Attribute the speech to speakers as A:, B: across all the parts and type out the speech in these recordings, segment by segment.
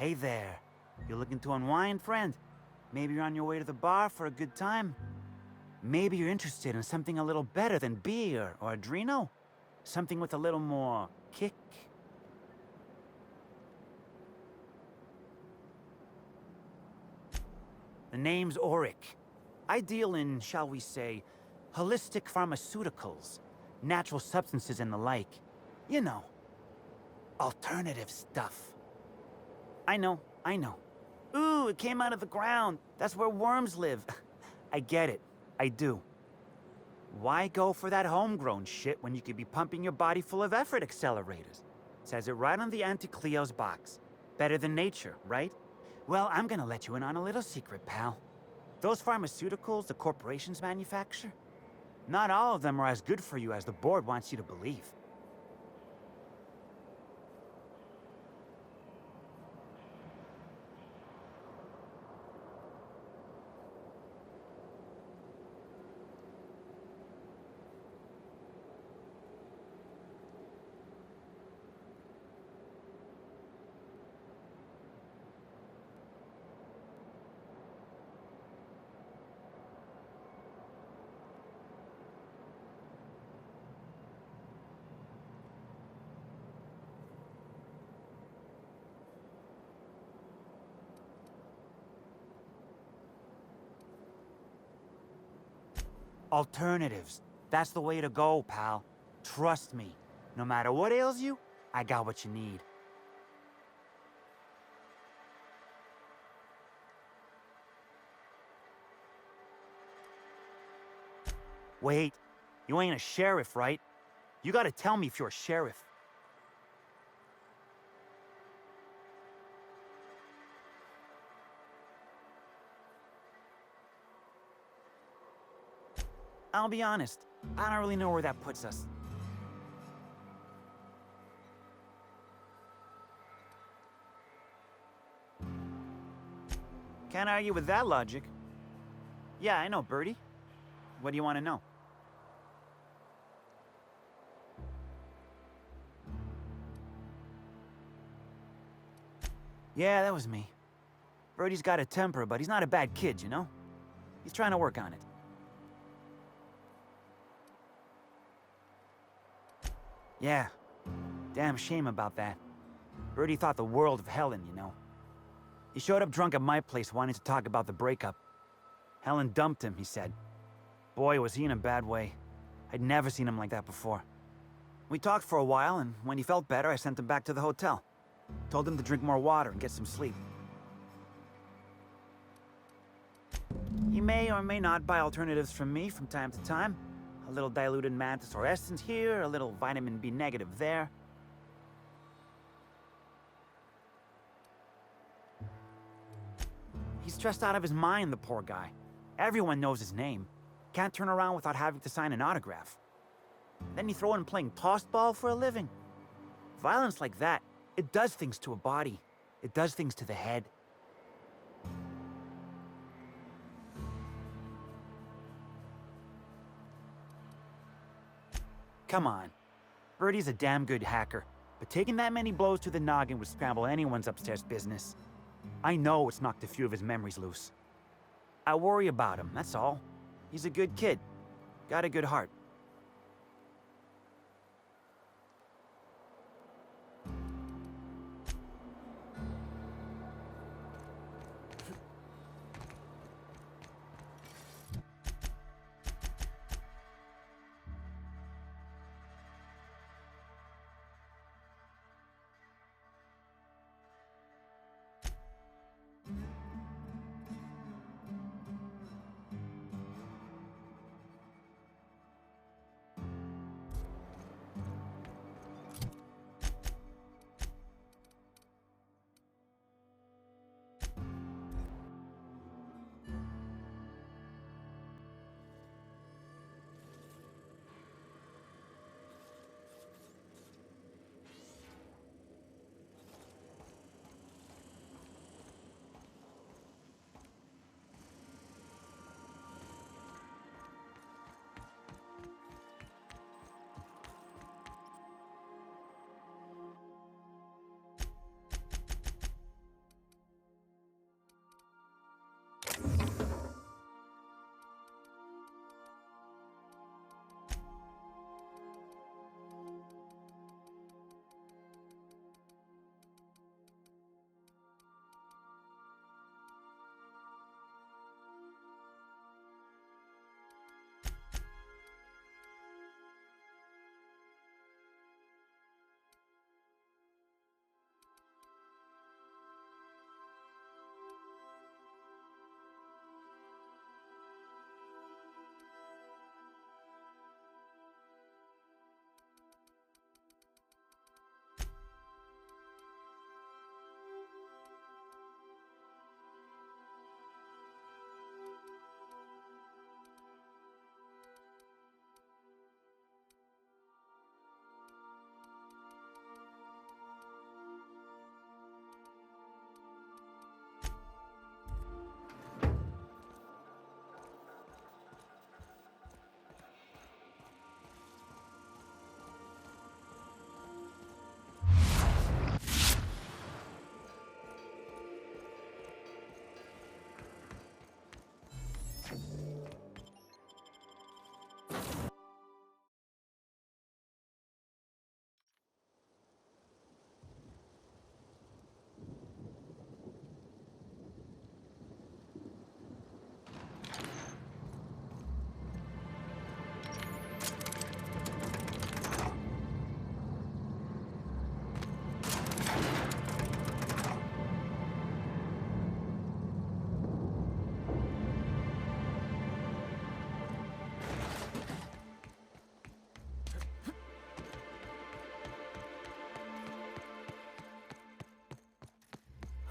A: Hey there. You looking to unwind, friend? Maybe you're on your way to the bar for a good time? Maybe you're interested in something a little better than beer or Adreno? Something with a little more kick? The name's Auric. I deal in, shall we say, holistic pharmaceuticals, natural substances and the like. You know, alternative stuff. I know. Ooh, it came out of the ground. That's where worms live. I get it. I do. Why go for that homegrown shit when you could be pumping your body full of effort accelerators? Says it right on the Anti-Cleo's box. Better than nature, right? Well, I'm gonna let you in on a little secret, pal. Those pharmaceuticals the corporations manufacture, not all of them are as good for you as the board wants you to believe. Alternatives. That's the way to go, pal. Trust me. No matter what ails you, I got what you need. Wait, you ain't a sheriff, right? You gotta tell me if you're a sheriff. I'll be honest, I don't really know where that puts us. Can't argue with that logic. Yeah, I know, Birdie. What do you want to know? Yeah, that was me. Birdie's got a temper, but he's not a bad kid, you know? He's trying to work on it. Yeah, damn shame about that. Birdie thought the world of Helen, you know? He showed up drunk at my place wanting to talk about the breakup. Helen dumped him, he said. Boy, was he in a bad way. I'd never seen him like that before. We talked for a while, and when he felt better, I sent him back to the hotel. Told him to drink more water and get some sleep. He may or may not buy alternatives from me from time to time. A little diluted mantis or essence here, a little vitamin B negative there. He's stressed out of his mind, the poor guy. Everyone knows his name. Can't turn around without having to sign an autograph. Then you throw in playing tossball for a living. Violence like that, it does things to a body. It does things to the head. Come on. Birdie's a damn good hacker, but taking that many blows to the noggin would scramble anyone's upstairs business. I know it's knocked a few of his memories loose. I worry about him, that's all. He's a good kid. Got a good heart.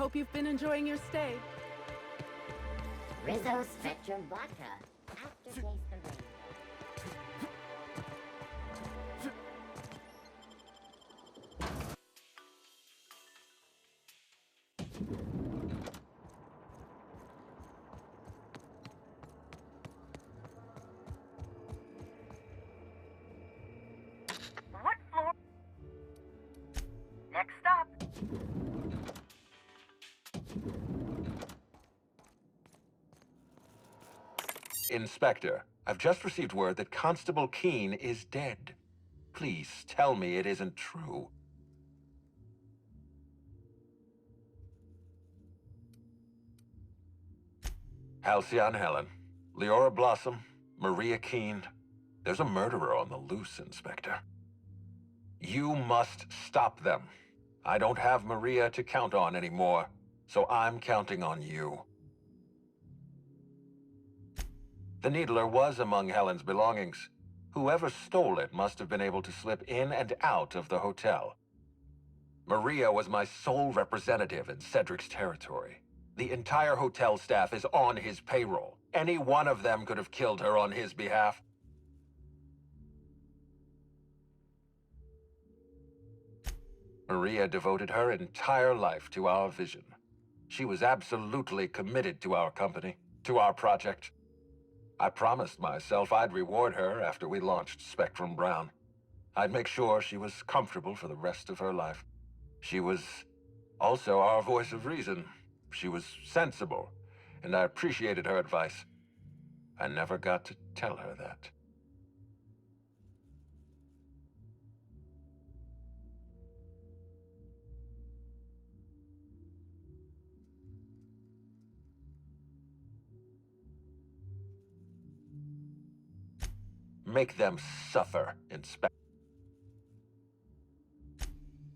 B: Hope you've been enjoying your stay.
C: Rizzo Spectrum Vodka. Aftertaste of rain.
D: What floor? Next stop.
E: Inspector, I've just received word that Constable Keene is dead. Please tell me it isn't true. Halcyon Helen, Leora Blossom, Maria Keene. There's a murderer on the loose, Inspector. You must stop them. I don't have Maria to count on anymore, so I'm counting on you. The Needler was among Helen's belongings. Whoever stole it must have been able to slip in and out of the hotel. Maria was my sole representative in Cedric's territory. The entire hotel staff is on his payroll. Any one of them could have killed her on his behalf. Maria devoted her entire life to our vision. She was absolutely committed to our company, to our project. I promised myself I'd reward her after we launched Spectrum Brown. I'd make sure she was comfortable for the rest of her life. She was also our voice of reason. She was sensible, and I appreciated her advice. I never got to tell her that. Make them suffer, Inspector.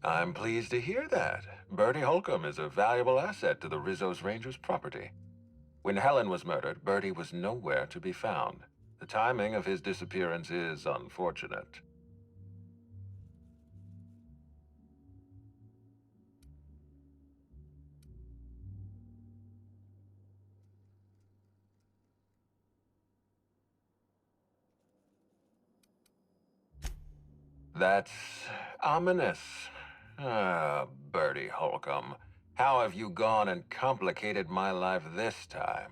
E: I'm pleased to hear that. Bertie Holcomb is a valuable asset to the Rizzo's Rangers property. When Helen was murdered, Bertie was nowhere to be found. The timing of his disappearance is unfortunate. That's ominous. Ah, Bertie Holcomb. How have you gone and complicated my life this time?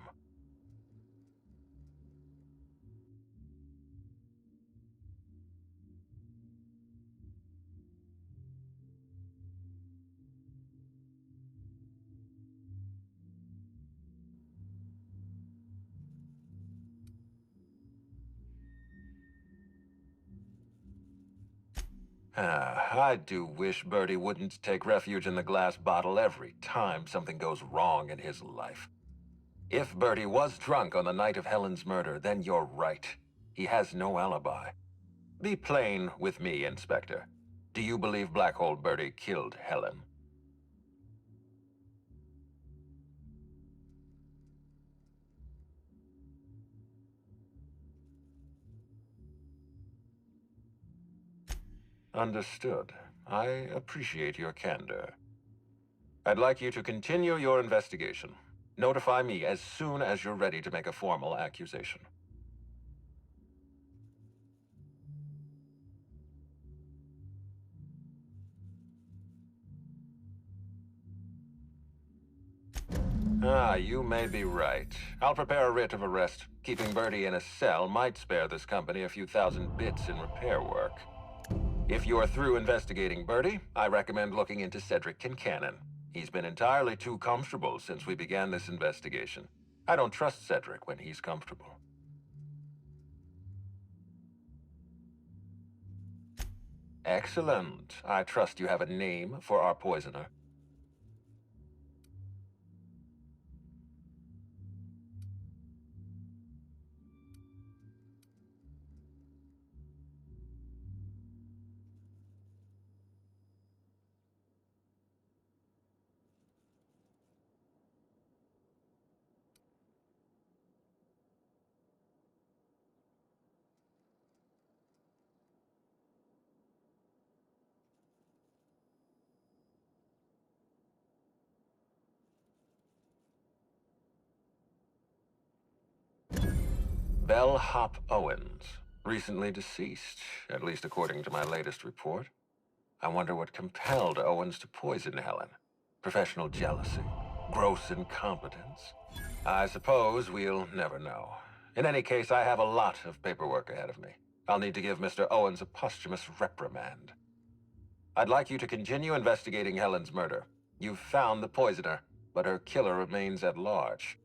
E: I do wish Bertie wouldn't take refuge in the glass bottle every time something goes wrong in his life. If Bertie was drunk on the night of Helen's murder, then you're right. He has no alibi. Be plain with me, Inspector. Do you believe Black Hole Bertie killed Helen? Understood. I appreciate your candor. I'd like you to continue your investigation. Notify me as soon as you're ready to make a formal accusation. You may be right. I'll prepare a writ of arrest. Keeping Bertie in a cell might spare this company a few thousand bits in repair work. If you're through investigating Bertie, I recommend looking into Cedric Kincannon. He's been entirely too comfortable since we began this investigation. I don't trust Cedric when he's comfortable. Excellent. I trust you have a name for our poisoner. Bellhop Owens, recently deceased, at least according to my latest report. I wonder what compelled Owens to poison Helen. Professional jealousy? Gross incompetence? I suppose we'll never know. In any case, I have a lot of paperwork ahead of me. I'll need to give Mr. Owens a posthumous reprimand. I'd like you to continue investigating Helen's murder. You've found the poisoner, but her killer remains at large.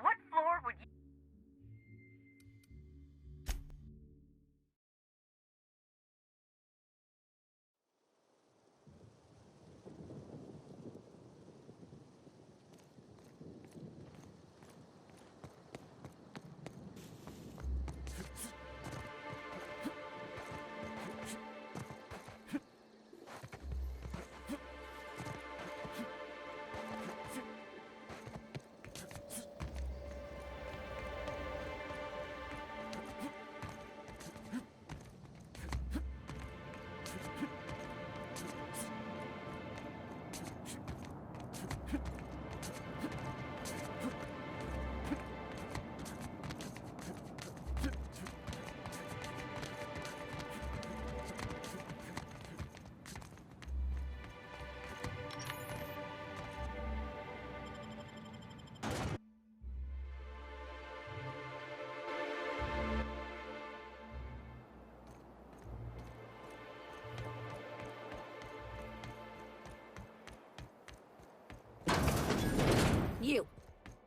B: What floor would you...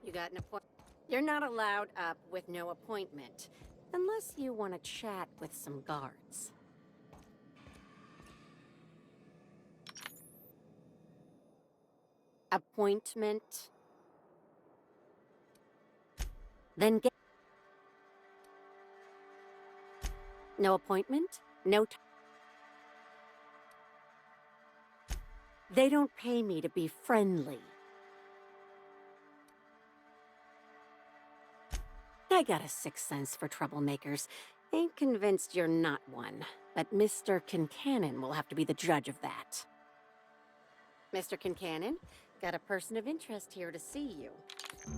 D: You got an appointment? You're not allowed up with no appointment, unless you want to chat with some guards. Appointment? Then get... No appointment? No time. They don't pay me to be friendly. I got a sixth sense for troublemakers. Ain't convinced you're not one, but Mr. Kincannon will have to be the judge of that. Mr. Kincannon, got a person of interest here to see you.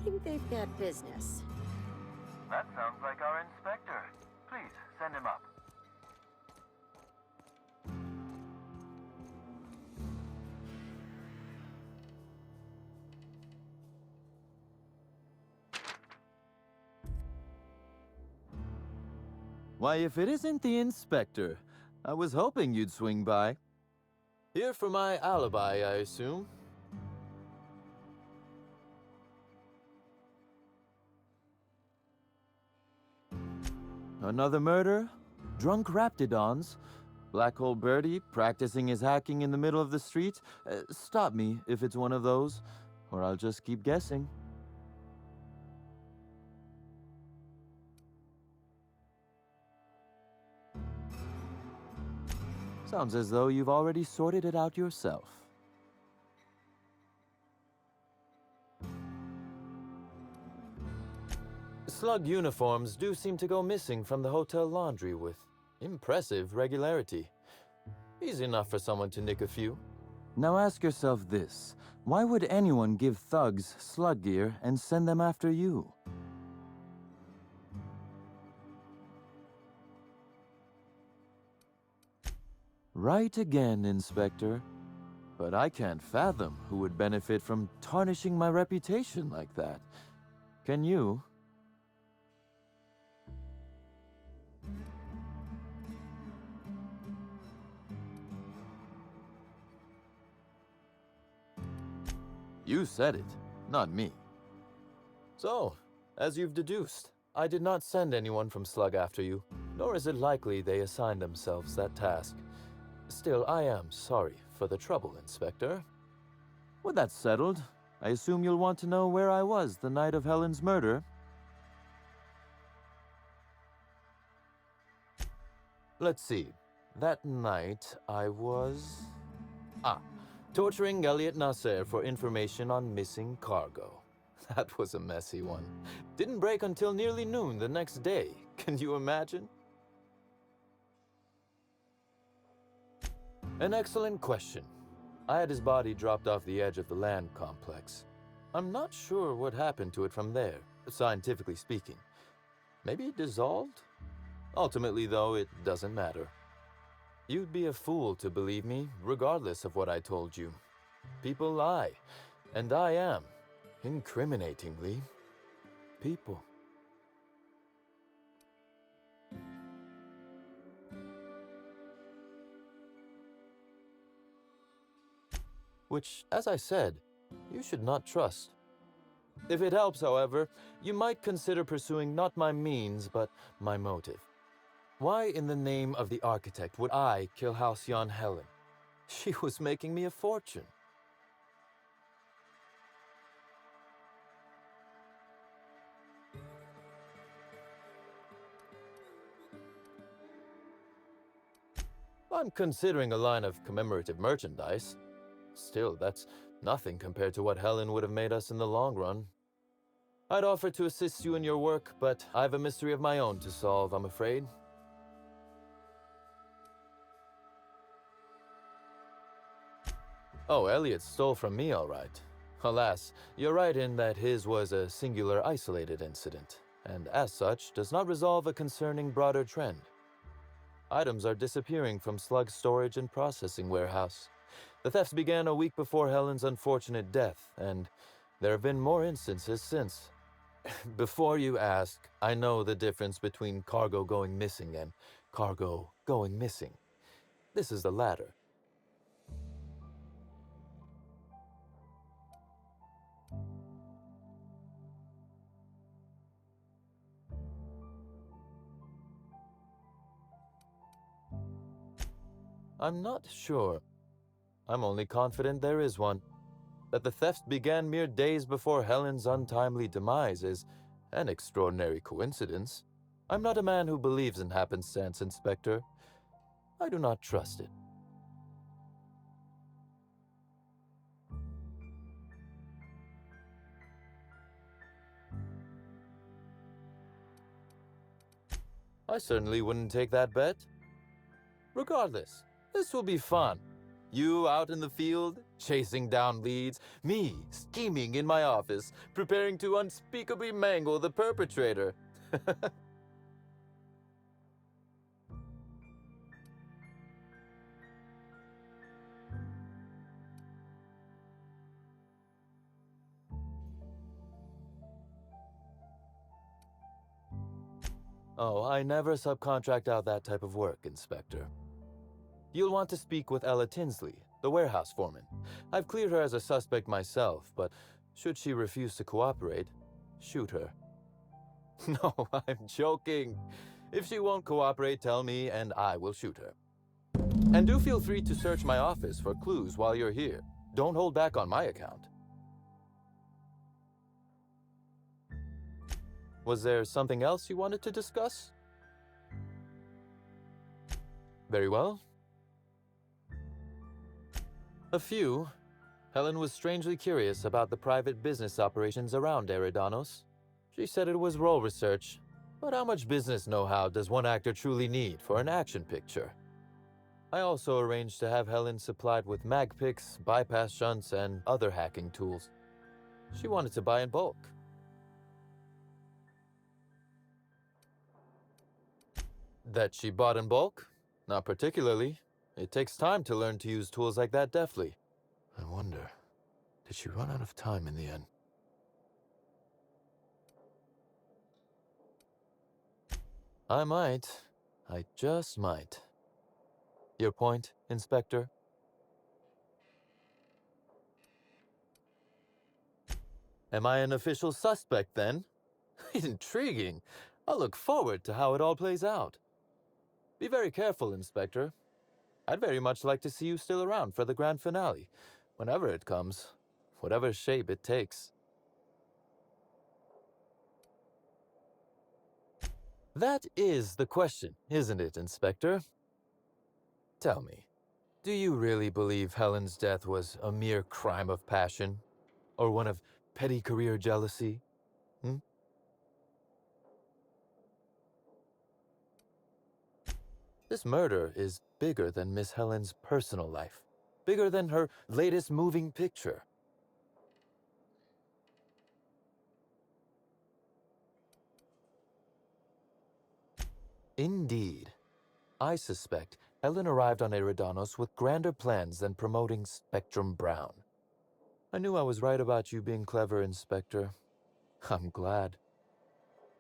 D: Think they've got business.
B: That sounds like our inspector. Please, send him up.
F: Why, if it isn't the inspector, I was hoping you'd swing by. Here for my alibi, I assume. Another murder? Drunk Raptidons? Black Hole Birdie practicing his hacking in the middle of the street? Stop me if it's one of those, or I'll just keep guessing. Sounds as though you've already sorted it out yourself. Slug uniforms do seem to go missing from the hotel laundry with impressive regularity. Easy enough for someone to nick a few. Now ask yourself this. Why would anyone give thugs slug gear and send them after you? Right again, Inspector. But I can't fathom who would benefit from tarnishing my reputation like that. Can you? You said it, not me. So, as you've deduced, I did not send anyone from Slug after you, nor is it likely they assigned themselves that task. Still, I am sorry for the trouble, Inspector. With that settled, I assume you'll want to know where I was the night of Helen's murder. Let's see. That night, I was... torturing Elliot Nasser for information on missing cargo. That was a messy one. Didn't break until nearly noon the next day. Can you imagine? An excellent question. I had his body dropped off the edge of the land complex. I'm not sure what happened to it from there, scientifically speaking. Maybe it dissolved? Ultimately, though, it doesn't matter. You'd be a fool to believe me, regardless of what I told you. People lie, and I am, incriminatingly, people. Which, as I said, you should not trust. If it helps, however, you might consider pursuing not my means, but my motive. Why in the name of the architect would I kill Halcyon Helen? She was making me a fortune. I'm considering a line of commemorative merchandise. Still, that's nothing compared to what Helen would have made us in the long run. I'd offer to assist you in your work, but I have a mystery of my own to solve, I'm afraid. Oh, Elliot stole from me, all right. Alas, you're right in that his was a singular isolated incident, and as such, does not resolve a concerning broader trend. Items are disappearing from Slug's storage and processing warehouse. The thefts began a week before Helen's unfortunate death, and there have been more instances since. Before you ask, I know the difference between cargo going missing and cargo going missing. This is the latter. I'm not sure. I'm only confident there is one. That the theft began mere days before Helen's untimely demise is an extraordinary coincidence. I'm not a man who believes in happenstance, Inspector. I do not trust it. I certainly wouldn't take that bet. Regardless, this will be fun. You out in the field, chasing down leads, me scheming in my office, preparing to unspeakably mangle the perpetrator. Oh, I never subcontract out that type of work, Inspector. You'll want to speak with Ella Tinsley, the warehouse foreman. I've cleared her as a suspect myself, but should she refuse to cooperate, shoot her. No, I'm joking. If she won't cooperate, tell me and I will shoot her. And do feel free to search my office for clues while you're here. Don't hold back on my account. Was there something else you wanted to discuss? Very well. A few. Helen was strangely curious about the private business operations around Eridanos. She said it was role research, but how much business know-how does one actor truly need for an action picture? I also arranged to have Helen supplied with mag picks, bypass shunts, and other hacking tools. She wanted to buy in bulk. That she bought in bulk? Not particularly. It takes time to learn to use tools like that deftly. I wonder, did she run out of time in the end? I might. I just might. Your point, Inspector? Am I an official suspect, then? Intriguing. I'll look forward to how it all plays out. Be very careful, Inspector. I'd very much like to see you still around for the grand finale, whenever it comes. whatever shape it takes. That is the question, isn't it, Inspector? Tell me, do you really believe Helen's death was a mere crime of passion? Or one of petty career jealousy? Hmm? This murder is bigger than Miss Helen's personal life. Bigger than her latest moving picture. Indeed. I suspect Helen arrived on Eridanos with grander plans than promoting Spectrum Brown. I knew I was right about you being clever, Inspector. I'm glad.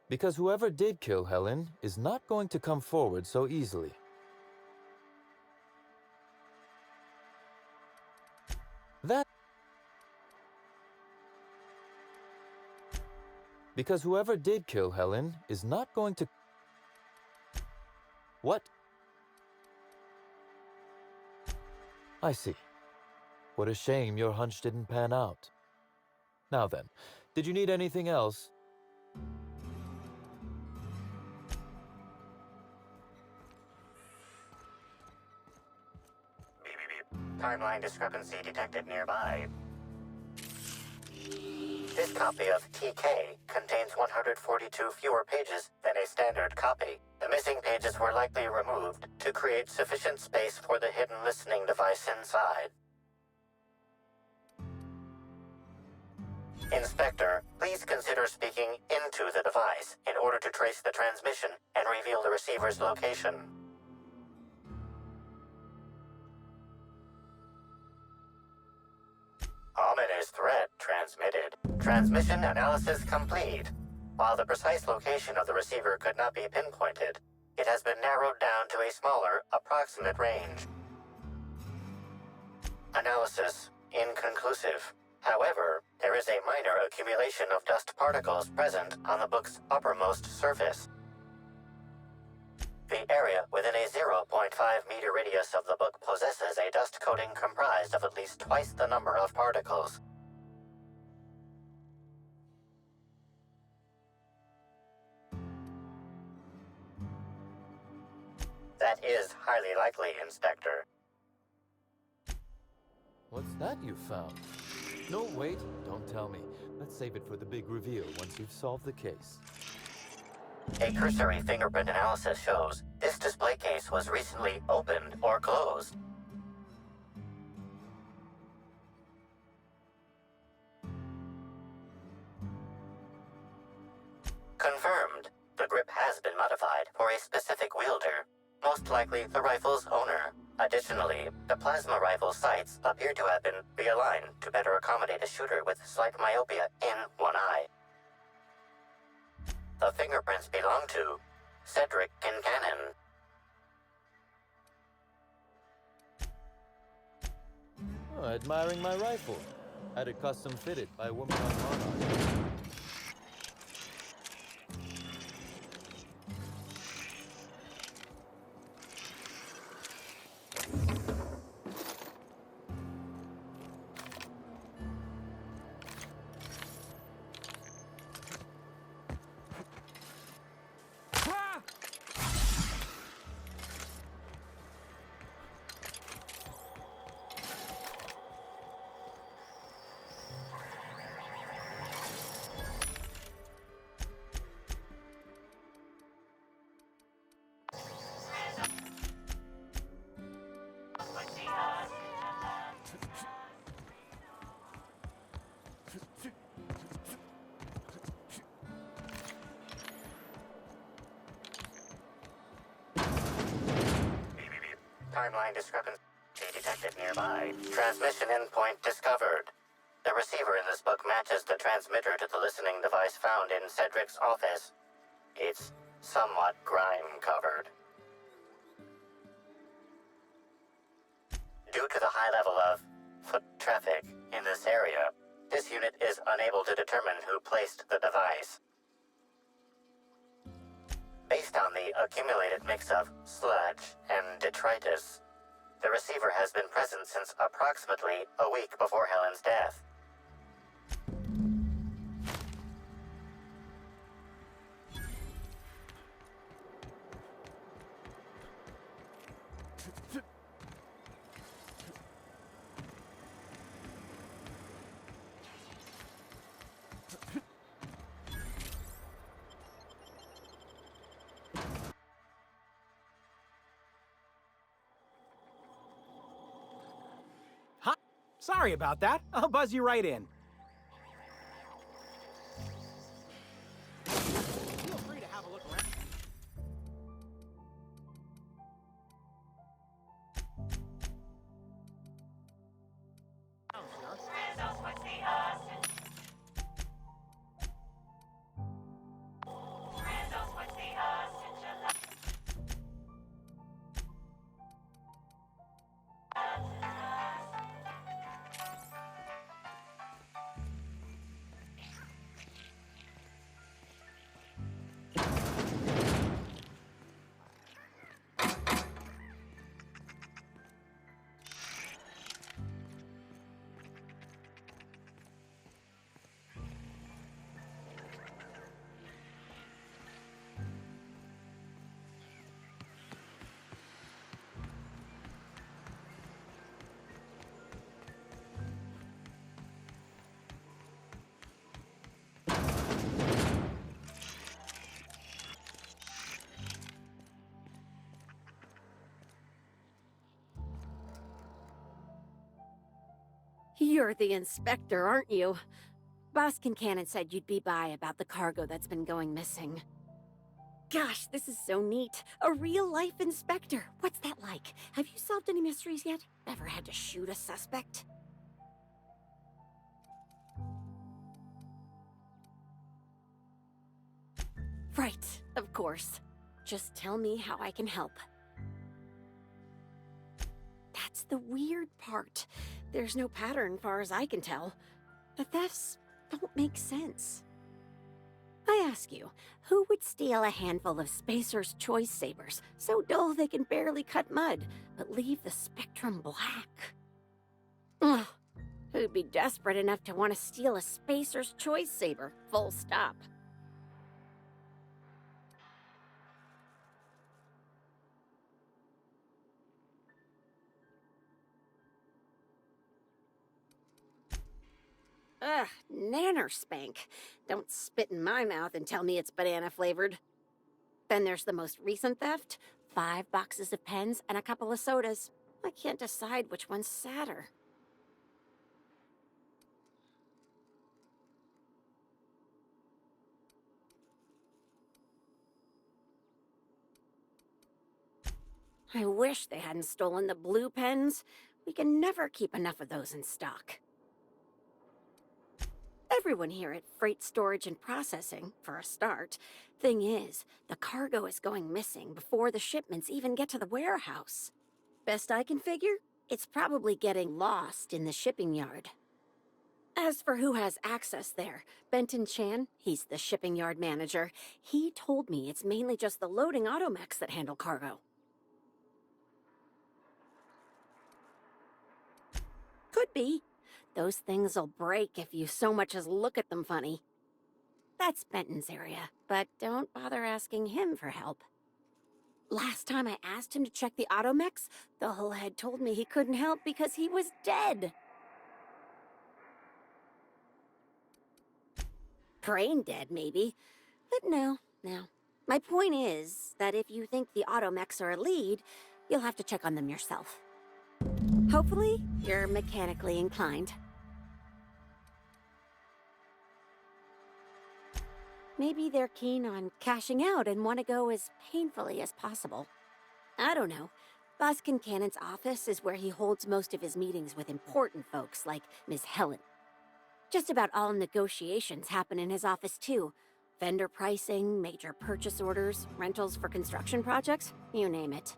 F: Because whoever did kill Helen is not going to come forward so easily. Because whoever did kill Helen is not going to... What? I see. What a shame your hunch didn't pan out. Now then, did you need anything else?
G: Beep, beep, beep. Timeline discrepancy detected nearby. This copy of TK contains 142 fewer pages than a standard copy. The missing pages were likely removed to create sufficient space for the hidden listening device inside. Inspector, please consider speaking into the device in order to trace the transmission and reveal the receiver's location. Ominous threat transmitted. Transmission analysis complete. While the precise location of the receiver could not be pinpointed, it has been narrowed down to a smaller, approximate range. Analysis inconclusive. However, there is a minor accumulation of dust particles present on the book's uppermost surface. The area within a 0.5-meter radius of the book possesses a dust coating comprised of at least twice the number of particles. That is highly likely, Inspector.
F: What's that you found? No, wait, don't tell me. Let's save it for the big reveal once you've solved the case.
G: A cursory fingerprint analysis shows this display case was recently opened or closed. Confirmed. The grip has been modified for a specific wielder, most likely the rifle's owner. Additionally, the plasma rifle sights appear to have been realigned to better accommodate a shooter with slight myopia in one eye. The fingerprints belong to Cedric Kincannon.
F: Oh, admiring my rifle. Had it custom fitted by a woman on Monarch.
G: Timeline discrepancy detected nearby. Transmission endpoint discovered. The receiver in this book matches the transmitter to the listening device found in Cedric's office. It's somewhat grime-covered. Due to the high level of foot traffic in this area, this unit is unable to determine who placed the device. Based on the accumulated mix of sludge and detritus, the receiver has been present since approximately a week before Helen's death.
H: Huh? Sorry about that. I'll buzz you right in. Feel free to have a look around.
D: You're the inspector, aren't you? Boss Kincannon said you'd be by about the cargo that's been going missing. Gosh, this is so neat. A real-life inspector. What's that like? Have you solved any mysteries yet? Ever had to shoot a suspect? Right, of course. Just tell me how I can help. That's the weird part. There's no pattern, far as I can tell. The thefts don't make sense. I ask you, who would steal a handful of Spacer's Choice Sabers, so dull they can barely cut mud, but leave the spectrum black? Ugh. Who'd be desperate enough to want to steal a Spacer's Choice Saber, full stop? Ugh, nanner spank. Don't spit in my mouth and tell me it's banana flavored. Then there's the most recent theft. 5 boxes of pens and a couple of sodas. I can't decide which one's sadder. I wish they hadn't stolen the blue pens. We can never keep enough of those in stock. Everyone here at Freight Storage and Processing, for a start. Thing is, the cargo is going missing before the shipments even get to the warehouse. Best I can figure, it's probably getting lost in the shipping yard. As for who has access there, Benton Chan, he's the shipping yard manager. He told me it's mainly just the loading automechs that handle cargo. Could be. Those things'll break if you so much as look at them funny. That's Benton's area, but don't bother asking him for help. Last time I asked him to check the automechs, the whole head told me he couldn't help because he was dead. Brain dead, maybe. But no. My point is that if you think the automechs are a lead, you'll have to check on them yourself. Hopefully, you're mechanically inclined. Maybe they're keen on cashing out and want to go as painfully as possible. I don't know. Boss Kincannon's office is where he holds most of his meetings with important folks like Miss Helen. Just about all negotiations happen in his office too. Vendor pricing, major purchase orders, rentals for construction projects, you name it.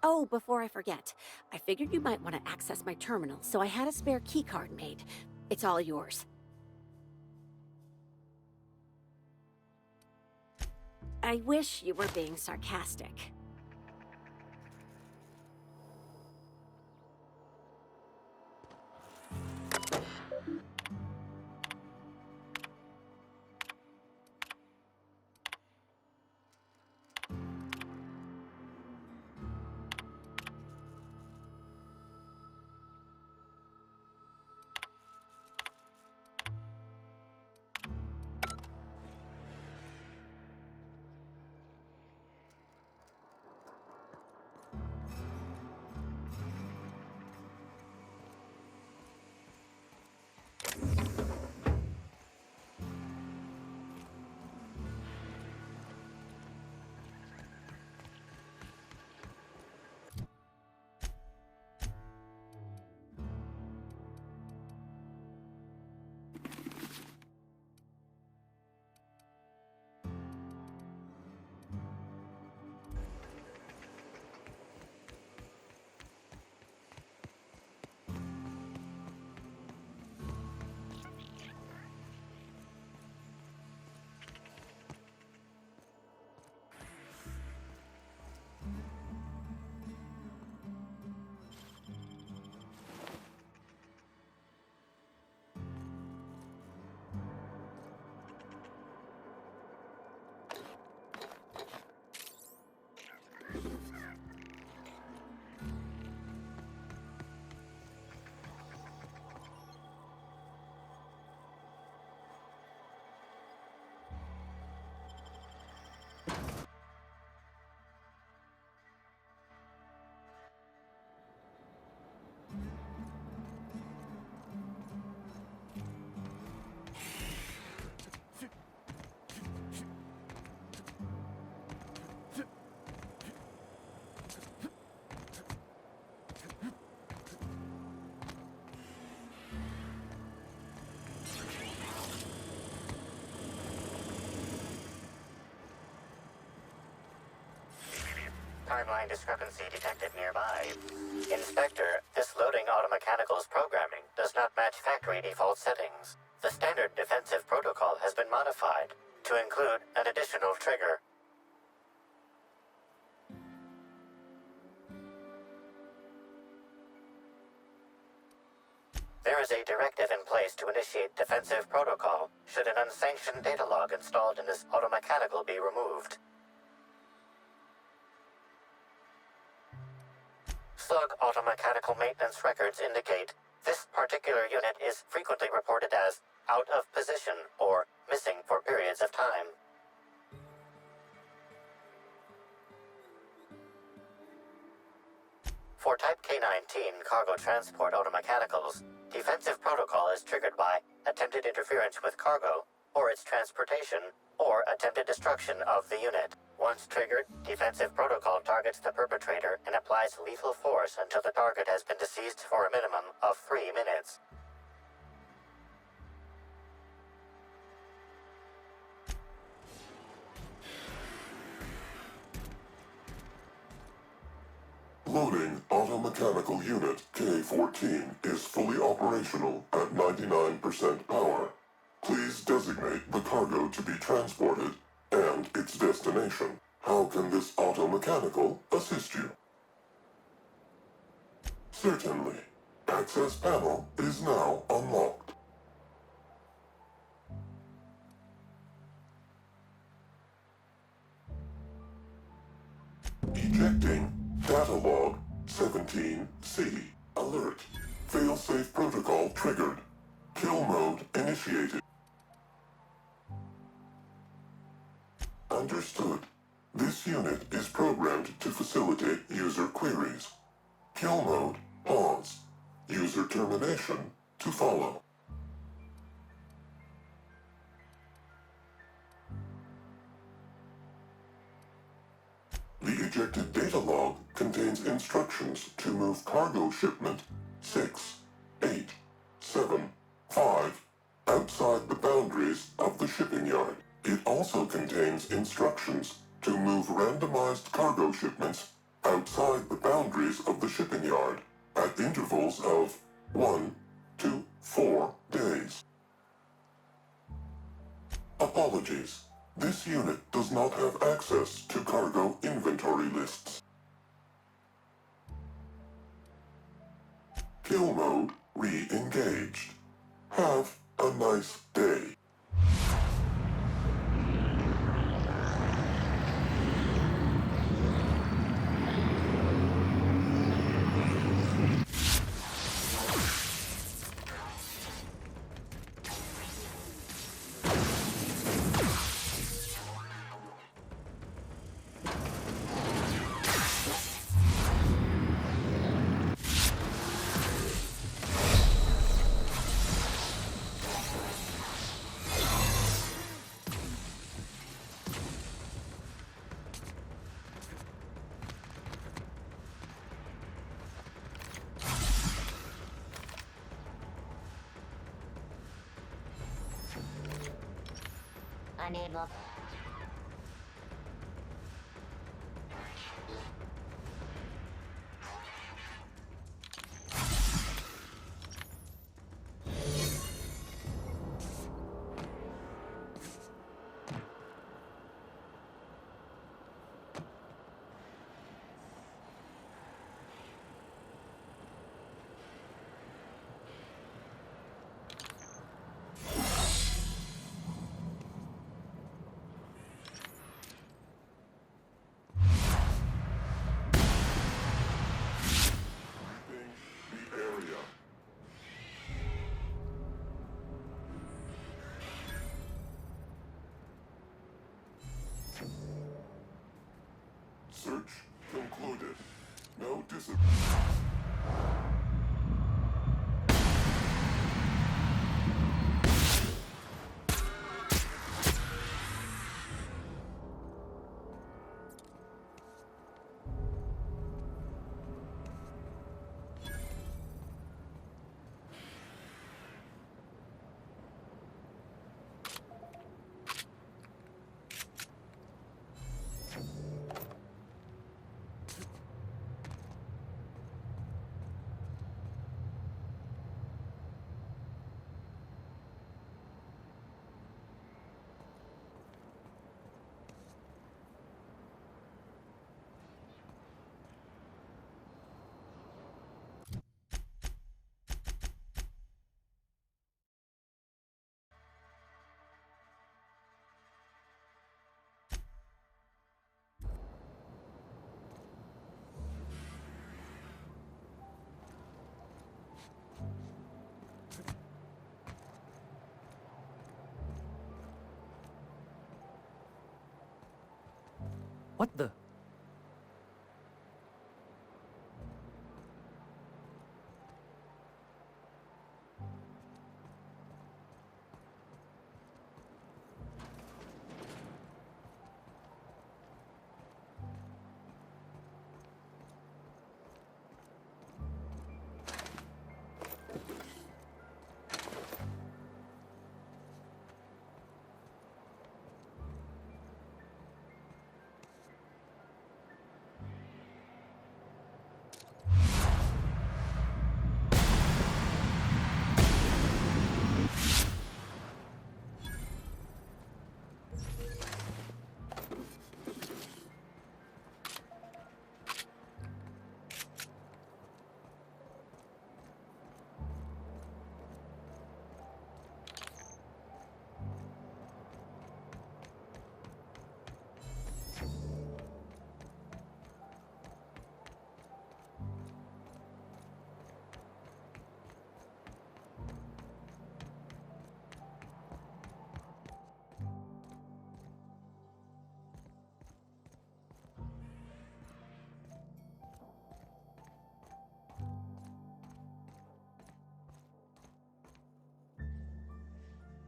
D: Oh, before I forget, I figured you might want to access my terminal, so I had a spare keycard made. It's all yours. I wish you were being sarcastic.
G: pattern line discrepancy detected nearby. Inspector, this loading automechanical's programming does not match factory default settings. The standard defensive protocol has been modified to include an additional trigger. There is a directive in place to initiate defensive protocol should an unsanctioned data log installed in this automechanical be removed. Slug automechanical maintenance records indicate this particular unit is frequently reported as out of position or missing for periods of time. For Type K-19 cargo transport automechanicals, defensive protocol is triggered by attempted interference with cargo, or its transportation, or attempted destruction of the unit. Once triggered, defensive protocol targets the perpetrator and applies lethal force until the target has been deceased for a minimum of 3 minutes.
I: Loading automechanical unit K-14 is fully operational at 99% power. Please designate the cargo to be transported and its destination. How can this automechanical assist you? Certainly. Access panel is now unlocked. Ejecting data log 17C. Alert. Failsafe protocol triggered. Kill mode initiated. Understood. This unit is programmed to facilitate user queries. Kill mode pause. User termination to follow. The ejected data log contains instructions to move cargo shipment 6, 8, 7, 5 outside the boundaries of the shipping yard. It also contains instructions to move randomized cargo shipments outside the boundaries of the shipping yard at intervals of 1 to 4 days. Apologies. This unit does not have access to cargo inventory lists. Kill mode re-engaged. Have a nice day.
C: Unable.
I: The area. Search concluded. No disappearance.
H: What the?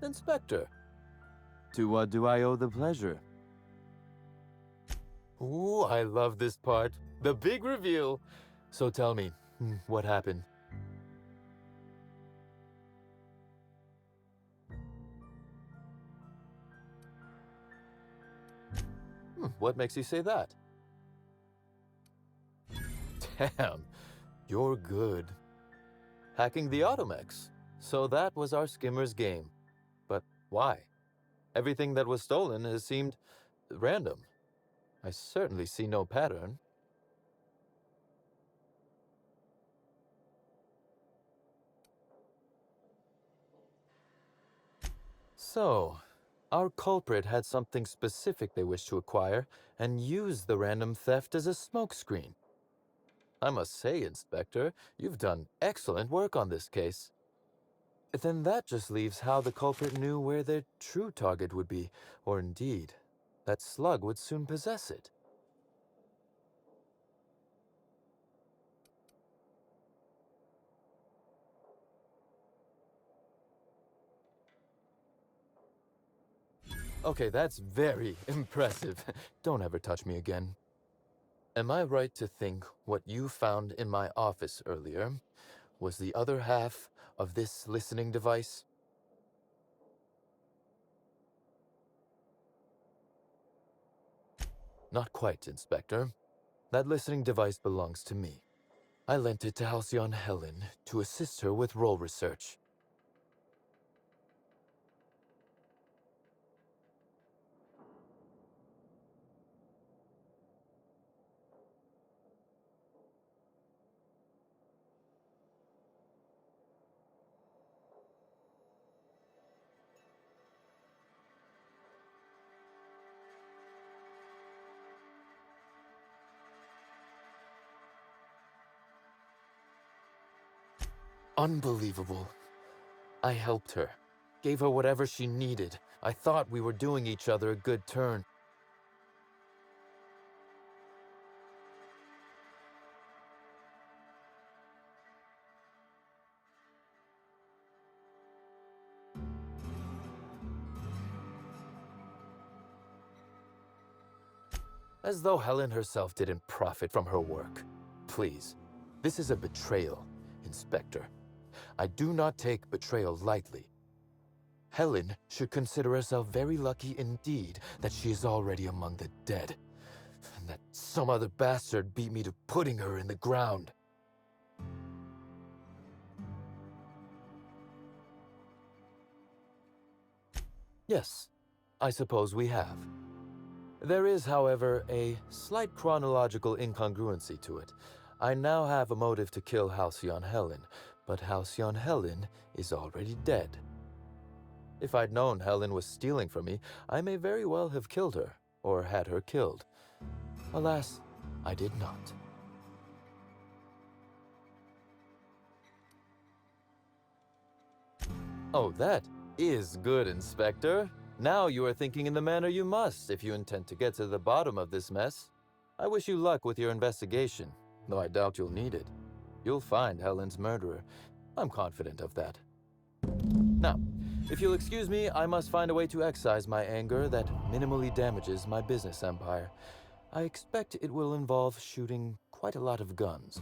F: Inspector.
J: To what do I owe the pleasure?
F: Ooh, I love this part. The big reveal. So tell me, what happened? What makes you say that? Damn, you're good. Hacking the Automex. So that was our skimmer's game. But why? Everything that was stolen has seemed random. I certainly see no pattern. So, our culprit had something specific they wished to acquire and used the random theft as a smokescreen. I must say, Inspector, you've done excellent work on this case. Then that just leaves how the culprit knew where their true target would be, or indeed, that Slug would soon possess it. Okay, that's very impressive. Don't ever touch me again. Am I right to think what you found in my office earlier was the other half of this listening device? Not quite, Inspector. That listening device belongs to me. I lent it to Halcyon Helen to assist her with role research. Unbelievable. I helped her, gave her whatever she needed. I thought we were doing each other a good turn. As though Helen herself didn't profit from her work. Please, this is a betrayal, Inspector. I do not take betrayal lightly. Helen should consider herself very lucky indeed that she is already among the dead, and that some other bastard beat me to putting her in the ground. Yes, I suppose we have. There is, however, a slight chronological incongruency to it. I now have a motive to kill Halcyon Helen, but Halcyon Helen is already dead. If I'd known Helen was stealing from me, I may very well have killed her, or had her killed. Alas, I did not. Oh, that is good, Inspector. Now you are thinking in the manner you must if you intend to get to the bottom of this mess. I wish you luck with your investigation, though I doubt you'll need it. You'll find Helen's murderer. I'm confident of that. Now, if you'll excuse me, I must find a way to excise my anger that minimally damages my business empire. I expect it will involve shooting quite a lot of guns.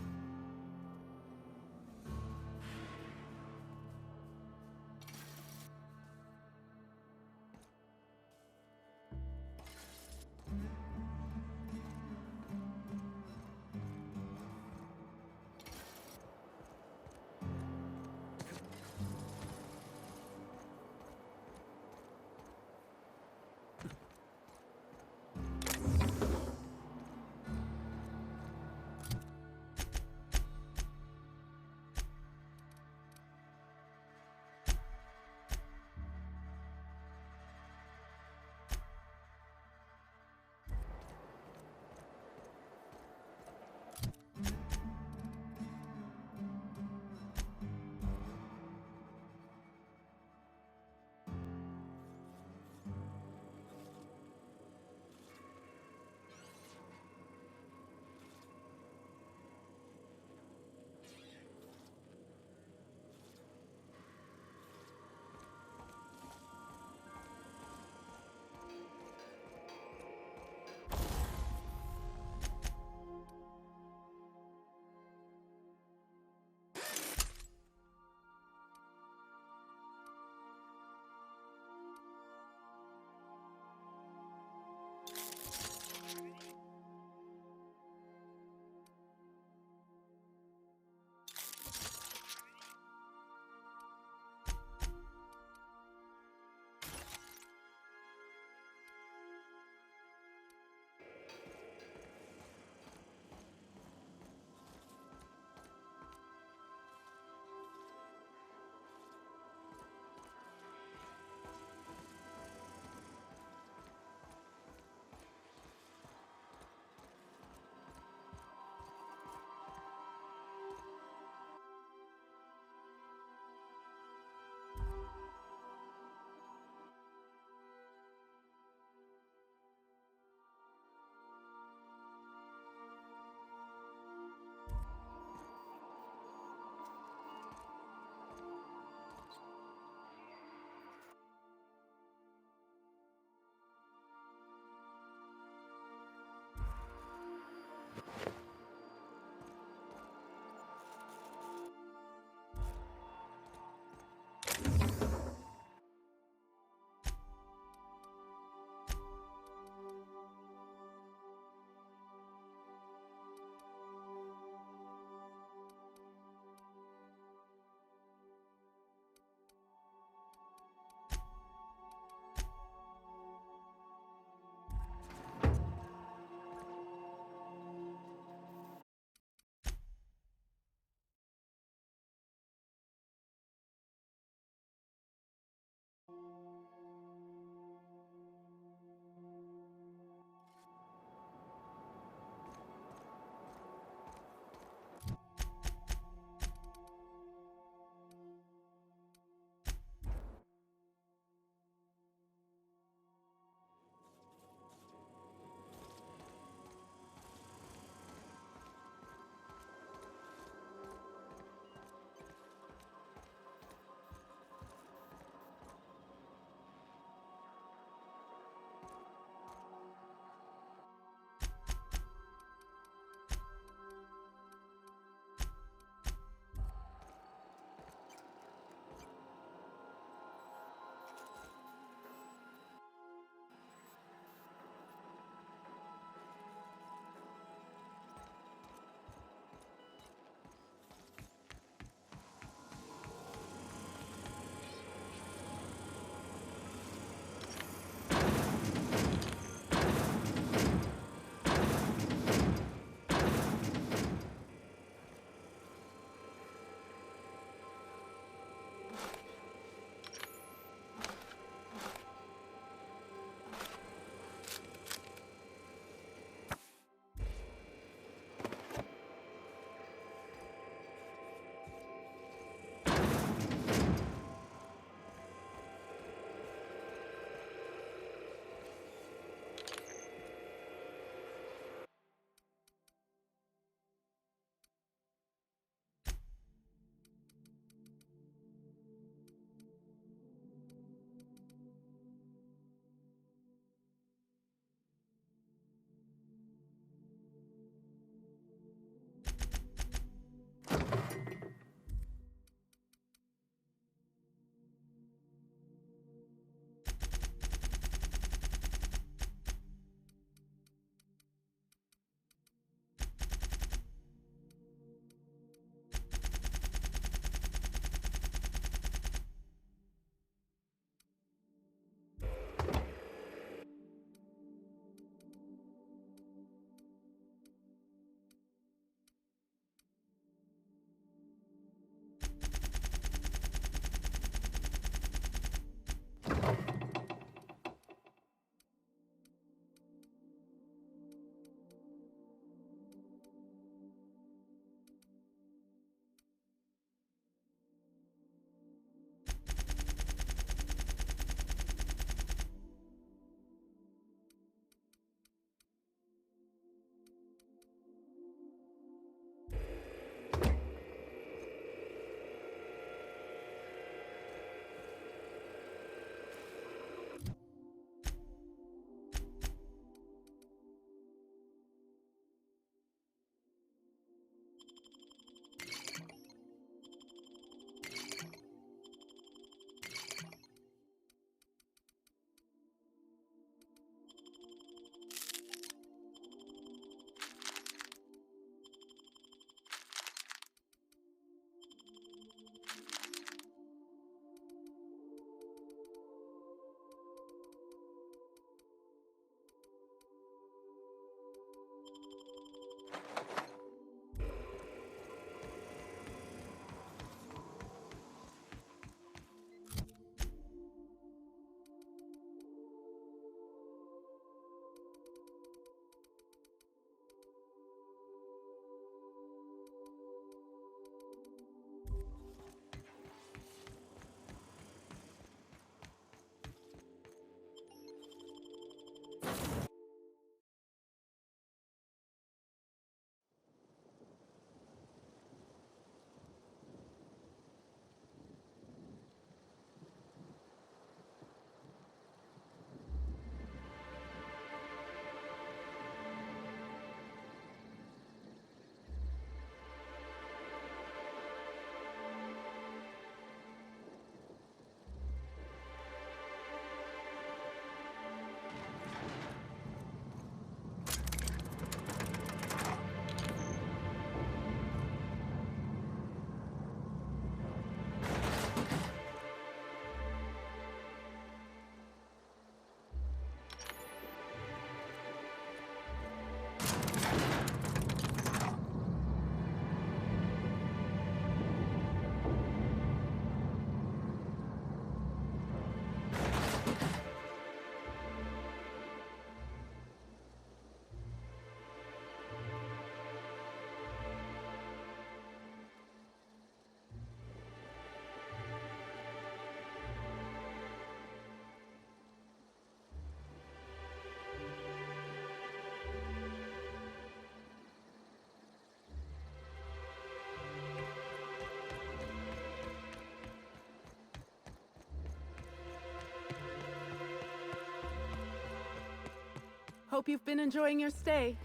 K: Hope you've been enjoying your stay.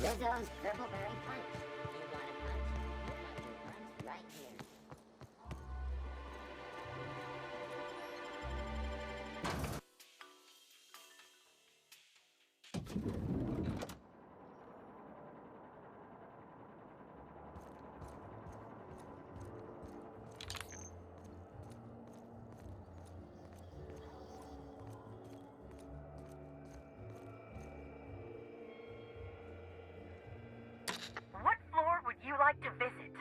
C: Rizzo's Gribbleberry Punch. You want a punch? You have your punch right here.
L: What floor would you like to visit?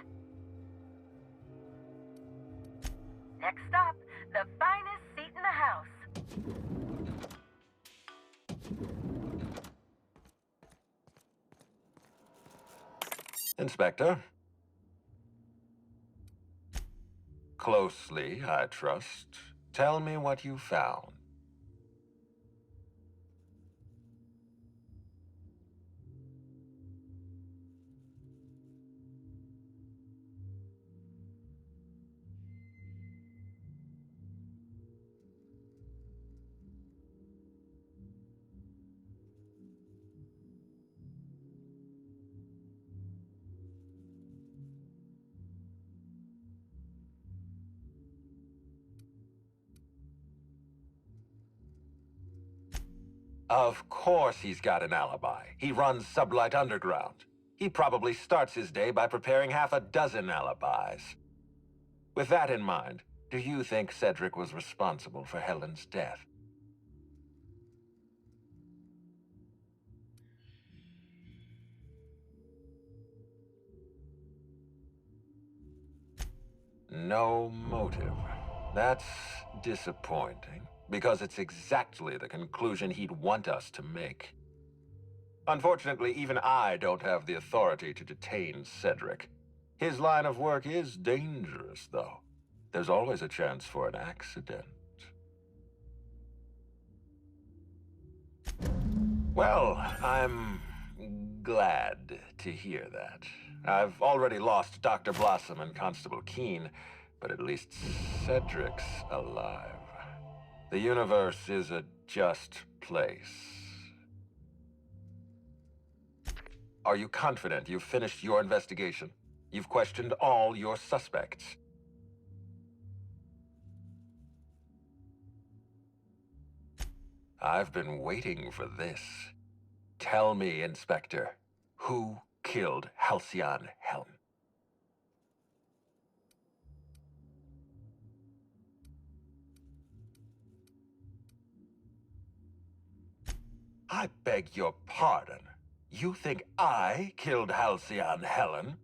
L: Next stop, the finest seat in the house.
E: Inspector. Closely, I trust. Tell me what you found. Of course he's got an alibi. He runs Sublight Underground. He probably starts his day by preparing half a dozen alibis. With that in mind, do you think Cedric was responsible for Helen's death? No motive. That's disappointing, because it's exactly the conclusion he'd want us to make. Unfortunately, even I don't have the authority to detain Cedric. His line of work is dangerous, though. There's always a chance for an accident. Well, I'm glad to hear that. I've already lost Dr. Blossom and Constable Keene, but at least Cedric's alive. The universe is a just place. Are you confident you've finished your investigation? You've questioned all your suspects. I've been waiting for this. Tell me, Inspector, who killed Halcyon Helen? I beg your pardon. You think I killed Halcyon Helen?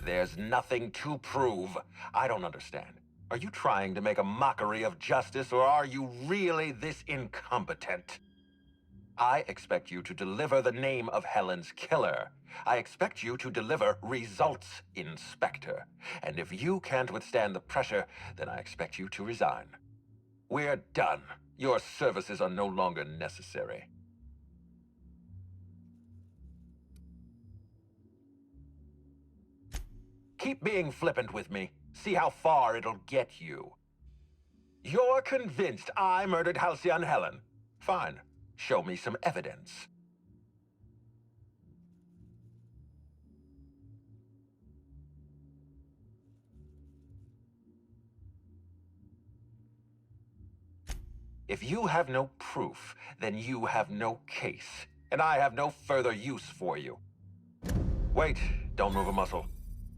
E: There's nothing to prove. I don't understand. Are you trying to make a mockery of justice, or are you really this incompetent? I expect you to deliver the name of Helen's killer. I expect you to deliver results, Inspector. And if you can't withstand the pressure, then I expect you to resign. We're done. Your services are no longer necessary. Keep being flippant with me. See how far it'll get you. You're convinced I murdered Halcyon Helen? Fine. Show me some evidence. If you have no proof, then you have no case, and I have no further use for you. Wait, don't move a muscle.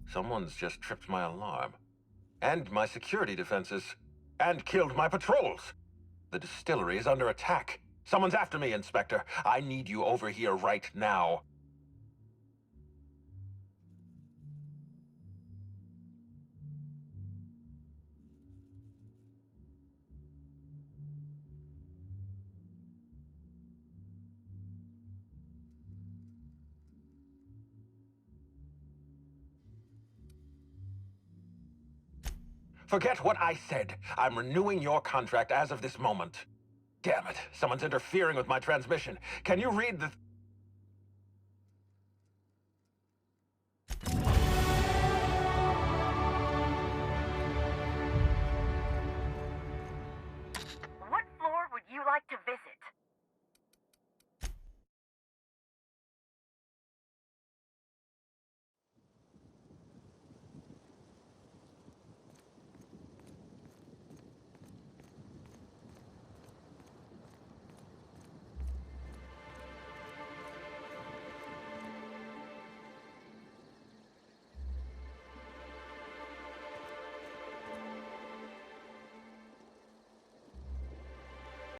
E: Someone's just tripped my alarm. And my security defenses. And killed my patrols. The distillery is under attack. Someone's after me, Inspector. I need you over here right now. Forget what I said. I'm renewing your contract as of this moment. Damn it, someone's interfering with my transmission. Can you read the...